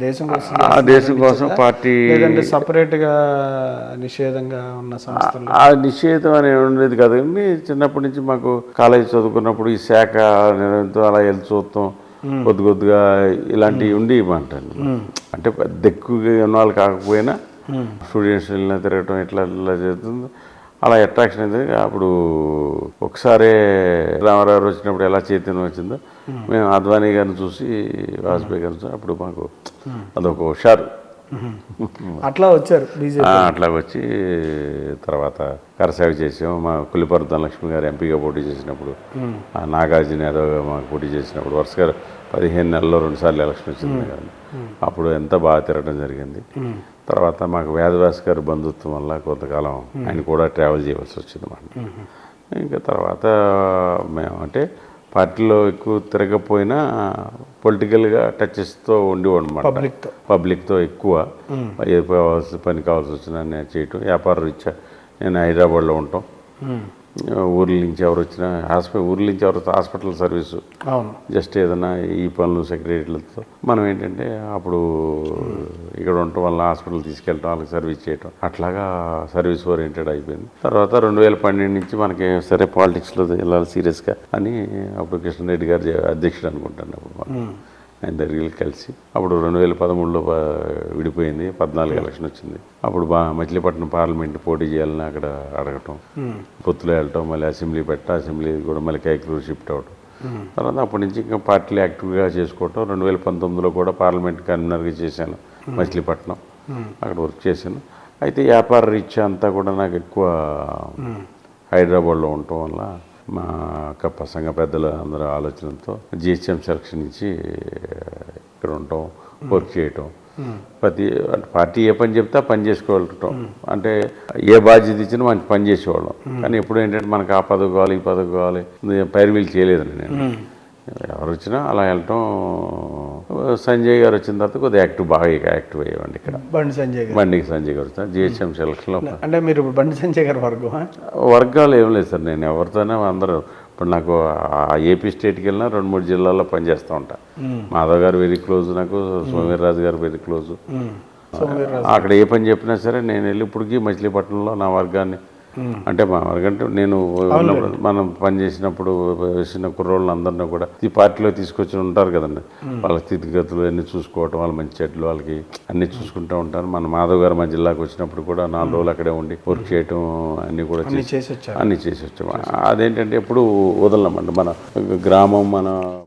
దేశం కోసం ఆ దేశం కోసం పార్టీ లేదంటే సపరేట్గా నిషేధంగా ఉన్న సంస్థలు? ఆ నిషేధం అనేది ఉండేది కదా అండి. చిన్నప్పటి నుంచి మాకు కాలేజ్ చదువుకున్నప్పుడు ఈ శాఖ నిర్వహించడం అలా వెళ్ళి చూస్తాం, కొద్ది కొద్దిగా ఇలాంటివి ఉండేవంటండి. అంటే పెద్ద ఎక్కువగా ఉన్నవాళ్ళు కాకపోయినా స్టూడెంట్స్ వెళ్ళినా తిరగటం ఇట్లా ఇట్లా చేస్తుంది. అలా అట్రాక్షన్ అయింది. అప్పుడు ఒకసారి రామారావు వచ్చినప్పుడు ఎలా చైతన్యం వచ్చిందో మేము అద్వానీ గారిని చూసి, వాజ్పేయి గారిని చూసి అప్పుడు మాకు అదొక హుషారు. అట్లా వచ్చారు బీజేపీ. అట్లా వచ్చి తర్వాత కరసేవ చేసాము. మా కుల్లిపర్తి ధనలక్ష్మి గారు ఎంపీగా పోటీ చేసినప్పుడు, నాగార్జున యాదవ్ మాకు పోటీ చేసినప్పుడు వరుసగా 15 నెలల్లో 2 సార్లు ఎలక్షన్ వచ్చింది కదా. అప్పుడు ఎంత బాగా తిరగడం జరిగింది. తర్వాత మాకు వేదవ్యాస్ గారి బంధుత్వం వల్ల కొంతకాలం ఆయన కూడా ట్రావెల్ చేయవలసి వచ్చింది మాట. ఇంకా తర్వాత మేము అంటే పార్టీలో ఎక్కువ తిరగకపోయినా పొలిటికల్గా టచెస్తో ఉండేవాడు అనమాట. పబ్లిక్తో ఎక్కువ పని కావాల్సి వచ్చినా నేను చేయటం. వ్యాపార రీత్యా నేను హైదరాబాద్లో ఉంటాం. ఊర్ల నుంచి ఎవరు వచ్చినా ఊర్ల నుంచి ఎవరు హాస్పిటల్ సర్వీసు జస్ట్ ఏదైనా ఈ పనులు సెక్రటరీలతో మనం ఏంటంటే అప్పుడు ఇక్కడ ఉండటం వల్ల హాస్పిటల్ తీసుకెళ్ళటం, వాళ్ళకి సర్వీస్ చేయటం, అట్లాగా సర్వీస్ ఓరియంటెడ్ అయిపోయింది. తర్వాత 2012 నుంచి మనకి సరే పాలిటిక్స్లో వెళ్ళాలి సీరియస్గా అని అప్పుడు కృష్ణారెడ్డి గారు అధ్యక్షుడు అనుకుంటాను. అప్పుడు ఆయన దగ్గరికి కలిసి అప్పుడు 2013లో విడిపోయింది. 14 ఎలక్షన్ వచ్చింది. అప్పుడు మచిలీపట్నం పార్లమెంట్ పోటీ చేయాలని అక్కడ అడగటం, పొత్తులో వెళ్ళటం, మళ్ళీ అసెంబ్లీ అసెంబ్లీ కూడా మళ్ళీ కైకలూరు షిఫ్ట్ అవ్వటం. తర్వాత అప్పటి నుంచి ఇంకా పార్టీలు యాక్టివ్గా చేసుకోవటం. 2019లో కూడా పార్లమెంట్ కన్వీనర్గా చేశాను మచిలీపట్నం. అక్కడ వర్క్ చేశాను. అయితే వ్యాపార రీత్యా అంతా కూడా నాకు ఎక్కువ హైదరాబాద్లో ఉండటం వల్ల మా సంఘ పెద్దల అందరూ ఆలోచనతో జిహెచ్ఎం సెలక్షన్ ఇచ్చి ఇక్కడ ఉండటం, వర్క్ చేయటం. పార్టీ ఏ పని చెప్తే ఆ పని చేసుకోవటం. అంటే ఏ బాధ్యత ఇచ్చినా మంచి పని చేసేవాళ్ళం. కానీ ఎప్పుడు ఏంటంటే మనకు ఆ పదవి కావాలి, ఈ పదవి కావాలి, పైరువీలు చేయలేదండి నేను. ఎవరు వచ్చినా అలా వెళ్ళటం. సంజయ్ గారు వచ్చిన తర్వాత కొద్దిగా బాగా యాక్టివ్ అయ్యేవాడి ఇక్కడ. బండికి సంజయ్ గారు వచ్చిన జిహెచ్ఎం సెలక్షన్లో. అంటే మీరు బండి సంజయ్ గారు వర్గాలు ఏం లేదు సార్. నేను ఎవరితోనే అందరూ ఇప్పుడు నాకు ఏపీ స్టేట్కి వెళ్ళినా 2-3 జిల్లాల్లో పనిచేస్తూ ఉంటా. మాధవ్ గారు వెరీ క్లోజ్, నాకు సోమవీర్రాజు గారు వెరీ క్లోజ్. అక్కడ ఏ పని చెప్పినా సరే నేను వెళ్ళి ఇప్పటికీ మచిలీపట్నంలో నా వర్గాన్ని, అంటే మా వర్గంటే నేను మనం పనిచేసినప్పుడు వేసిన కుర్రోళ్ళని అందరినీ కూడా ఈ పార్టీలో తీసుకొచ్చి ఉంటారు కదండి. వాళ్ళ స్థితిగతులు అన్నీ చూసుకోవటం, వాళ్ళ మంచి చెట్లు వాళ్ళకి అన్నీ చూసుకుంటూ ఉంటారు. మన మాధవ్ గారు మా జిల్లాకు వచ్చినప్పుడు కూడా 4 రోజులు అక్కడే ఉండి వర్క్ చేయటం అన్నీ కూడా అన్నీ చేసి వచ్చాము. అదేంటంటే ఎప్పుడు వదలనమండి. మన గ్రామం, మన